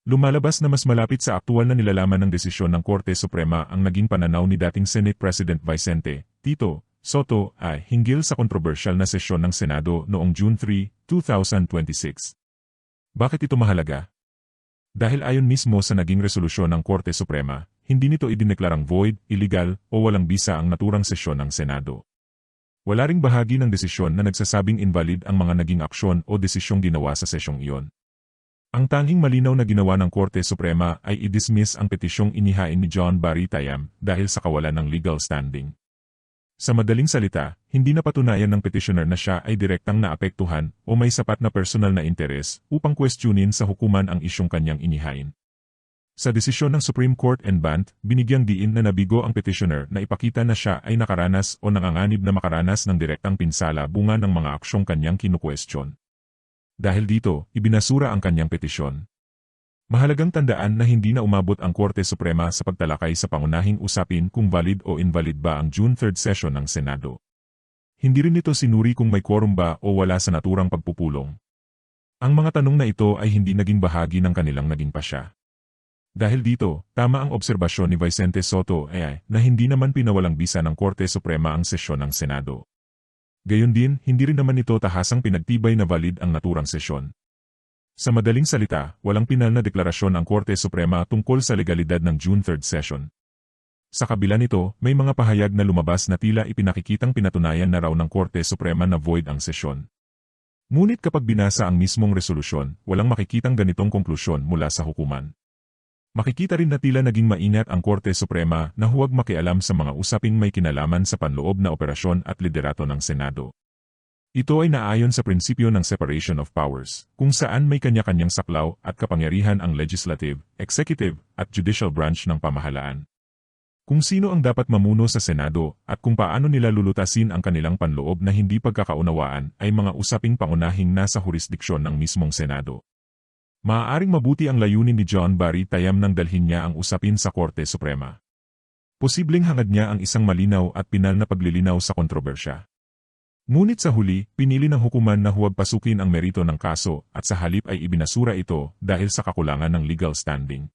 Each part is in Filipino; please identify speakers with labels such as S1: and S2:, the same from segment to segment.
S1: Lumalabas na mas malapit sa aktual na nilalaman ng desisyon ng Korte Suprema ang naging pananaw ni dating Senate President Vicente Tito Soto ay hinggil sa kontrobersyal na sesyon ng Senado noong June 3, 2026. Bakit ito mahalaga? Dahil ayon mismo sa naging resolusyon ng Korte Suprema, hindi nito idineklarang void, illegal, o walang bisa ang naturang sesyon ng Senado. Wala ring bahagi ng desisyon na nagsasabing invalid ang mga naging aksyon o desisyong ginawa sa sesyong iyon. Ang tanging malinaw na ginawa ng Korte Suprema ay i-dismiss ang petisyong inihain ni John Barry Tayam dahil sa kawalan ng legal standing. Sa madaling salita, hindi napatunayan ng petitioner na siya ay direktang naapektuhan o may sapat na personal na interes upang questionin sa hukuman ang isyong kanyang inihain. Sa desisyon ng Supreme Court en banc, binigyang diin na nabigo ang petitioner na ipakita na siya ay nakaranas o nanganganib na makaranas ng direktang pinsala bunga ng mga aksyong kanyang kinukwestiyon. Dahil dito, ibinasura ang kanyang petisyon. Mahalagang tandaan na hindi na umabot ang Korte Suprema sa pagtalakay sa pangunahing usapin kung valid o invalid ba ang June 3 session ng Senado. Hindi rin ito sinuri kung may quorum ba o wala sa naturang pagpupulong. Ang mga tanong na ito ay hindi naging bahagi ng kanilang naging pasya. Dahil dito, tama ang obserbasyon ni Vicente Soto na hindi naman pinawalang bisa ng Korte Suprema ang sesyon ng Senado. Gayon din, hindi rin naman ito tahasang pinagtibay na valid ang naturang sesyon. Sa madaling salita, walang pinal na deklarasyon ang Korte Suprema tungkol sa legalidad ng June 3 session. Sa kabila nito, may mga pahayag na lumabas na tila ipinakikitang pinatunayan na raw ng Korte Suprema na void ang sesyon. Ngunit kapag binasa ang mismong resolusyon, walang makikitang ganitong konklusyon mula sa hukuman. Makikita rin na tila naging maingat ang Korte Suprema na huwag makialam sa mga usaping may kinalaman sa panloob na operasyon at liderato ng Senado. Ito ay naayon sa prinsipyo ng separation of powers, kung saan may kanya-kanyang saklaw at kapangyarihan ang legislative, executive, at judicial branch ng pamahalaan. Kung sino ang dapat mamuno sa Senado at kung paano nila lulutasin ang kanilang panloob na hindi pagkakaunawaan ay mga usaping pangunahing nasa jurisdiksyon ng mismong Senado. Maaaring mabuti ang layunin ni John Barry Tayam nang dalhin niya ang usapin sa Korte Suprema. Posibleng hangad niya ang isang malinaw at pinal na paglilinaw sa kontrobersya. Ngunit sa huli, pinili ng hukuman na huwag pasukin ang merito ng kaso at sa halip ay ibinasura ito dahil sa kakulangan ng legal standing.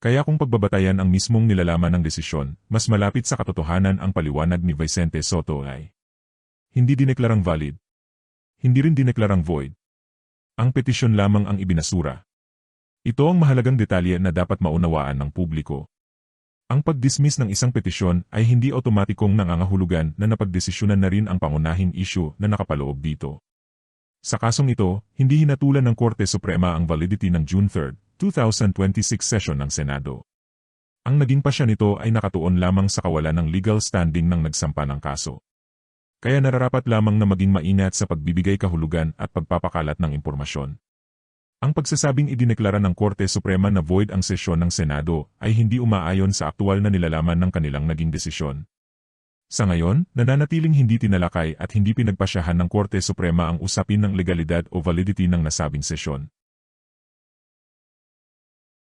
S1: Kaya kung pagbabatayan ang mismong nilalaman ng desisyon, mas malapit sa katotohanan ang paliwanag ni Vicente Soto ay hindi dineklarang valid. Hindi rin dineklarang void. Ang petisyon lamang ang ibinasura. Ito ang mahalagang detalye na dapat maunawaan ng publiko. Ang pag-dismiss ng isang petisyon ay hindi otomatikong nangangahulugan na napagdesisyonan na rin ang pangunahing issue na nakapaloob dito. Sa kasong ito, hindi hinatulan ng Korte Suprema ang validity ng June 3, 2026 session ng Senado. Ang naging pasya nito ay nakatuon lamang sa kawalan ng legal standing ng nagsampa ng kaso. Kaya nararapat lamang na maging maingat sa pagbibigay kahulugan at pagpapakalat ng impormasyon. Ang pagsasabing idineklara ng Korte Suprema na void ang sesyon ng Senado ay hindi umaayon sa aktual na nilalaman ng kanilang naging desisyon. Sa ngayon, nananatiling hindi tinalakay at hindi pinagpasyahan ng Korte Suprema ang usapin ng legalidad o validity ng nasabing sesyon.